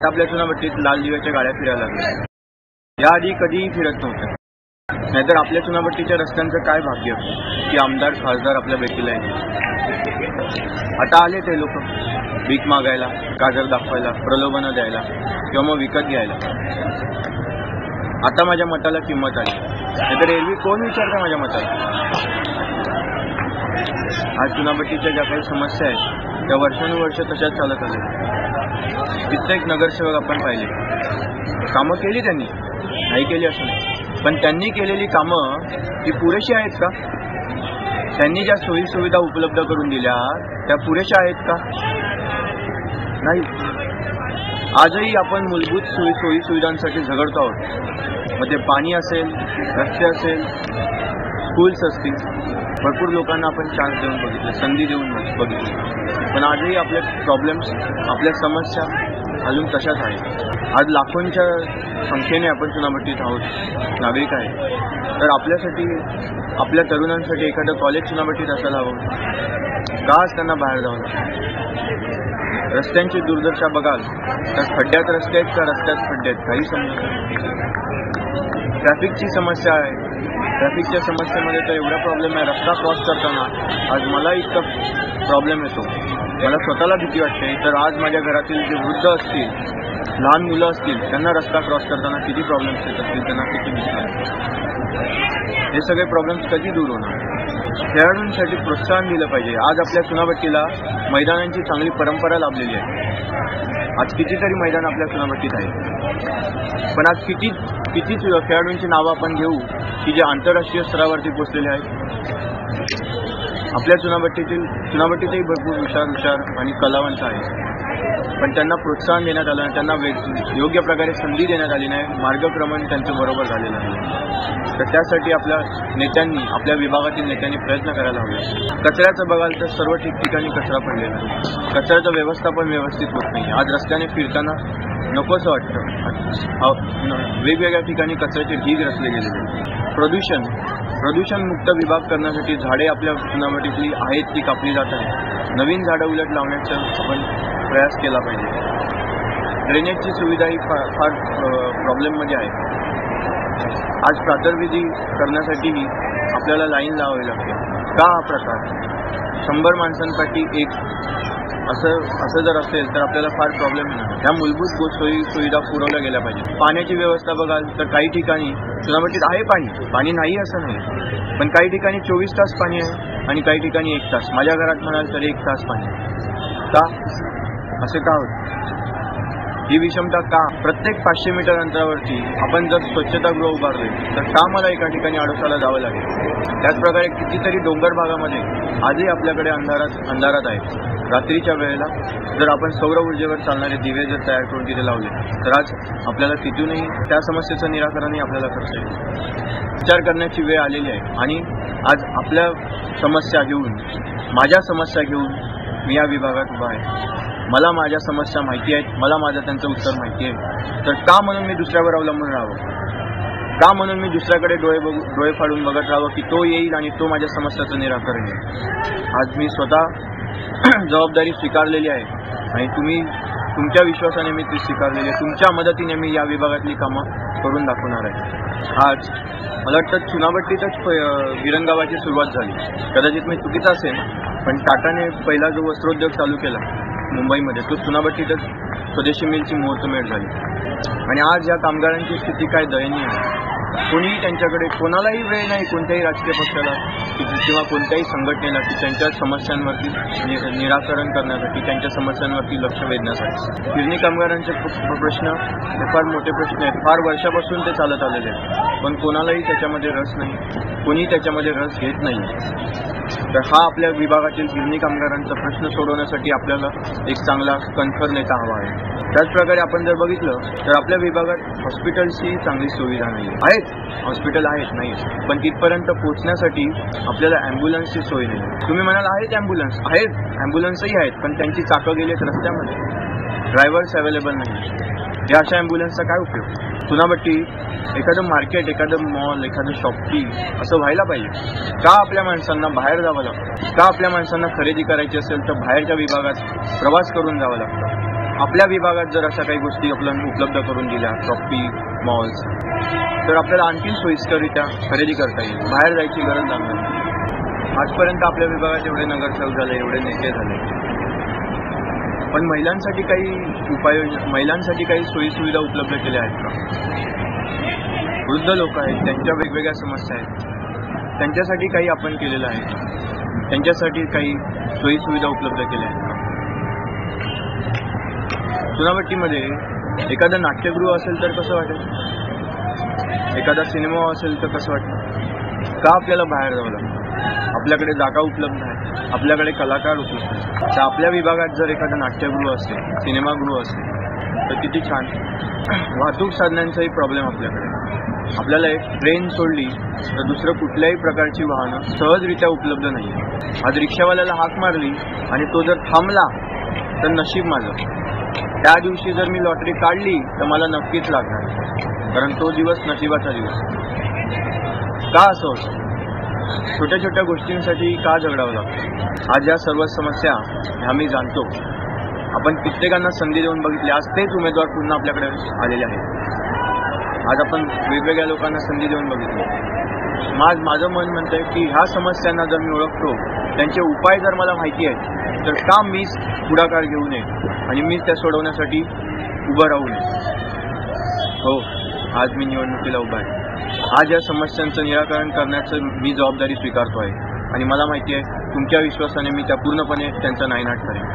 आपल्या चुनाभट्टीत लाल दिव्याच्या गाड्या फिरायला लागल्या. याआधी कधीही फिरत नव्हत्या. नाहीतर आपल्या चुनाभट्टीच्या रस्त्यांचं काय भाग्य की आमदार खासदार आपल्या भेटीला येईल. आता आले ते लोक भीक मागायला, गाजर दाखवायला, प्रलोभनं द्यायला किंवा मग विकत घ्यायला. आता माझ्या मताला किंमत आली. नाहीतर एरवी कोण विचारतं माझ्या मताला. आज चुनाभट्टीच्या ज्या काही समस्या आहेत त्या वर्षानुवर्ष तशाच चालत आल्या. कित्येक नगरसेवक आपण पाहिले, कामं केली त्यांनी, नाही केली असं नाही, पण त्यांनी केलेली कामं ती पुरेशी आहेत का? त्यांनी ज्या सोयी सुविधा उपलब्ध करून दिल्या त्या पुरेशा आहेत का? नाही. आजही आपण मूलभूत सोयी सुविधांसाठी झगडतो आहोत. मग ते पाणी असेल, रस्ते असेल, स्कूल्स असतील. भरपूर लोकांना आपण चान्स देऊन बघितले, संधी देऊन बघितली, पण आजही आपले प्रॉब्लेम्स, आपल्या समस्या अजून तशाच आहेत. आज लाखोंच्या संख्येने आपण चुनाभट्टीत आहोत, नागरिक आहेत. तर आपल्यासाठी, आपल्या तरुणांसाठी एखादं कॉलेज चुनाभट्टीत असायला हवं का? आज त्यांना बाहेर जावं लागतं. रस्त्यांची दुर्दशा बघाल तर खड्ड्यात रस्ते आहेत का रस्त्यात खड्डे आहेत काही समजत नाही. ट्रॅफिकची समस्या आहे. ट्रॅफिकच्या समस्येमध्ये तर एवढा प्रॉब्लेम आहे, रस्ता क्रॉस करताना आज मला इतका प्रॉब्लेम येतो, मला स्वतःला भीती वाटते. तर आज माझ्या घरातील जे वृद्ध असतील, लहान मुलं असतील, त्यांना रस्ता क्रॉस करताना किती प्रॉब्लेम्स येत असतील, त्यांना किती भीती वाटते. हे सगळे प्रॉब्लेम्स कधी दूर होणार? खेळाडूंसाठी प्रोत्साहन दिलं पाहिजे. आज आपल्या चुनाभट्टीला मैदानांची चांगली परंपरा लाभलेली आहे. आज कितीतरी मैदान आपल्या चुनाभट्टीत आहे, पण आज किती खेळाडूंची नावं आपण घेऊ की जे आंतरराष्ट्रीय स्तरावरती पोचलेले आहेत. आपल्या चुनाभट्टीतही भरपूर हुशार आणि कलावंत आहेत, पण त्यांना प्रोत्साहन देण्यात आलं नाही, त्यांना योग्य प्रकारे संधी देण्यात आली नाही, मार्गक्रमण त्यांचं बरोबर झालेलं नाही. तर त्यासाठी आपल्या नेत्यांनी, आपल्या विभागातील नेत्यांनी प्रयत्न करायला हवे. कचऱ्याचं बघाल तर सर्व ठिकठिकाणी कचरा पडलेला आहे. कचऱ्याचं व्यवस्थापन व्यवस्थित होत नाही. आज रस्त्याने फिरताना नकोसं वाटतं. वेगवेगळ्या ठिकाणी कचऱ्याचे ढीग रचले गेलेले. प्रदूषण मुक्त विभाग करण्यासाठी झाडे आपल्या चुनाभट्टीतली आहेत ती कापली जात आहेत. नवीन झाडं उलट लावण्याचा आपण प्रयास केला पाहिजे. ड्रेनेजची सुविधा ही फार प्रॉब्लेममध्ये आहे. आज प्रातर्विधी करण्यासाठीही आपल्याला लाईन लावावी लागते. का हा प्रकार? 100 माणसांसाठी एक असं जर असेल तर आपल्याला फार प्रॉब्लेम येणार. ह्या मूलभूत सोयी सुविधा पुरवल्या गेल्या पाहिजे. पाण्याची व्यवस्था बघाल तर काही ठिकाणी चुनाभट्टीत आहे पाणी नाही असं नाही, पण काही ठिकाणी 24 तास पाणी आहे आणि काही ठिकाणी 1 तास. माझ्या घरात म्हणाल तर 1 तास पाणी. का असे का होत? ही विषमता का? प्रत्येक 500 मीटर अंतरावरती आपण जर स्वच्छतागृह उभारले तर का मला एका ठिकाणी आडोशाला जावं लागेल? त्याचप्रकारे कितीतरी डोंगर भागामध्ये आजही आपल्याकडे अंधारात आहे. रात्रीच्या वेळेला जर आपण सौर ऊर्जेवर चालणारे दिवे जर तयार करून तिथे लावले तर आज आपल्याला तिथूनही त्या समस्येचं निराकरणही आपल्याला करता येईल. विचार करण्याची वेळ आलेली आहे आणि आज आपल्या समस्या घेऊन, माझ्या समस्या घेऊन मी या विभागात उभा आहे. मला माझ्या समस्या माहिती आहेत, मला माझं त्यांचं उत्तर माहिती आहे. तर का म्हणून मी दुसऱ्यावर अवलंबून राहावं? का म्हणून मी दुसऱ्याकडे डोळे फाडून बघत राहावं की तो येईल आणि तो माझ्या समस्याचं निराकरण येईल? आज मी स्वतः जबाबदारी स्वीकारलेली आहे आणि तुम्ही तुमच्या विश्वासाने मी ती स्वीकारलेली आहे. तुमच्या मदतीने मी या विभागातली कामं करून दाखवणार आहे. आज मला वाटतं चुनाभट्टीतच विरंगावाची सुरुवात झाली. कदाचित मी चुकीचा असेल, पण टाटाने पहिला जो वस्त्रोद्योग चालू केला मुंबईमध्ये तो चुनाभट्टीतच स्वदेशी मिलची मुहूर्तमेढ झाली. आणि आज या कामगारांची स्थिती काय दयनीय आहे. कोणीही त्यांच्याकडे, कोणालाही वेळ नाही कोणत्याही राजकीय पक्षाला किंवा कोणत्याही संघटनेला की त्यांच्या समस्यांवरती निराकरण करण्यासाठी, त्यांच्या समस्यांवरती लक्ष वेधण्यासाठी. गिरणी कामगारांचे प्रश्न हे फार मोठे प्रश्न आहेत. फार वर्षापासून ते चालत आलेले आहेत, पण कोणालाही त्याच्यामध्ये रस नाही, कोणी त्याच्यामध्ये रस घेत नाही. तर हा आपल्या विभागातील गिरणी कामगारांचा प्रश्न सोडवण्यासाठी आपल्याला एक चांगला कणखर नेता हवा आहे. त्याचप्रकारे आपण जर बघितलं तर आपल्या विभागात हॉस्पिटलची चांगली सुविधा नाही आहे. हॉस्पिटल आहेत नाही, पण तिथपर्यंत पोहोचण्यासाठी आपल्याला ॲम्ब्युलन्सची सोय नाही. तुम्ही म्हणाल आहेत ॲम्ब्युलन्सही आहेत, पण त्यांची चाकं गेलीत रस्त्यामध्ये, ड्रायव्हर्स अवेलेबल नाही. या अशा ॲम्ब्युलन्सचा काय उपयोग? चुनाभट्टी एखादं मार्केट, एखादं मॉल, एखादं शॉपकी असं व्हायला पाहिजे. का आपल्या माणसांना बाहेर जावं लागतं? का आपल्या माणसांना खरेदी करायची असेल तर बाहेरच्या विभागात प्रवास करून जावं लागतं? आपल्या विभागात जर अशा काही गोष्टी आपल्याला उपलब्ध करून दिल्या, शॉपिंग मॉल्स, तर आपल्याला आणखी सोयीस्कररित्या खरेदी करता येईल, बाहेर जायची गरज लागणार नाही. आजपर्यंत आपल्या विभागात एवढे नगरसेवक झाले, एवढे नेते झाले, पण महिलांसाठी काही उपाययोजना, महिलांसाठी काही सोयीसुविधा उपलब्ध केल्या आहेत का? वृद्ध लोक आहेत, त्यांच्या वेगवेगळ्या समस्या आहेत, त्यांच्यासाठी काही आपण केलेलं आहे का? त्यांच्यासाठी काही सोयीसुविधा उपलब्ध केल्या आहेत का? चुनाभट्टीमध्ये एखादं नाट्यगृह असेल तर कसं वाटेल, एखादा सिनेमा असेल तर कसं वाटेल? का आपल्याला बाहेर जावं लागतं? आपल्याकडे जागा उपलब्ध आहे, आपल्याकडे कलाकार उपलब्ध आहेत. तर आपल्या विभागात जर एखादं नाट्यगृह असेल, सिनेमागृह असेल तर किती छान. वाहतूक साधनांचाही प्रॉब्लेम आपल्याकडे. आपल्याला एक ट्रेन सोडली तर दुसरं कुठल्याही प्रकारची वाहनं सहजरित्या उपलब्ध नाही आहे. आज रिक्षावाल्याला हाक मारली आणि तो जर थांबला तर नशीब माझं. त्या दिवशी जर मी लॉटरी काढली तर मला नक्कीच लागणार, कारण तो दिवस नशिबाचा दिवस. का असं होतं? छोट्या छोट्या गोष्टींसाठी का झगडावं लागतं? आज या सर्व समस्या ह्या मी जाणतो. आपण कित्येकांना संधी देऊन बघितली, आज तेच उमेदवार पुन्हा आपल्याकडे आलेले आहेत. आज आपण वेगवेगळ्या लोकांना संधी देऊन बघितली. माझं मन म्हणतंय की ह्या समस्यांना जर मी ओळखतो, त्यांचे उपाय जर मला माहिती आहेत, तर का मीच पुढाकार घेऊ नये आणि मीच त्या सोडवण्यासाठी उभं राहू नये? हो, आज मी निवडणुकीला उभा आहे. आज या समस्यांचं निराकरण करण्याचं मी जबाबदारी स्वीकारतो आहे आणि मला माहिती आहे तुमच्या विश्वासाने मी त्या पूर्णपणे त्यांचा नायनाट करेन.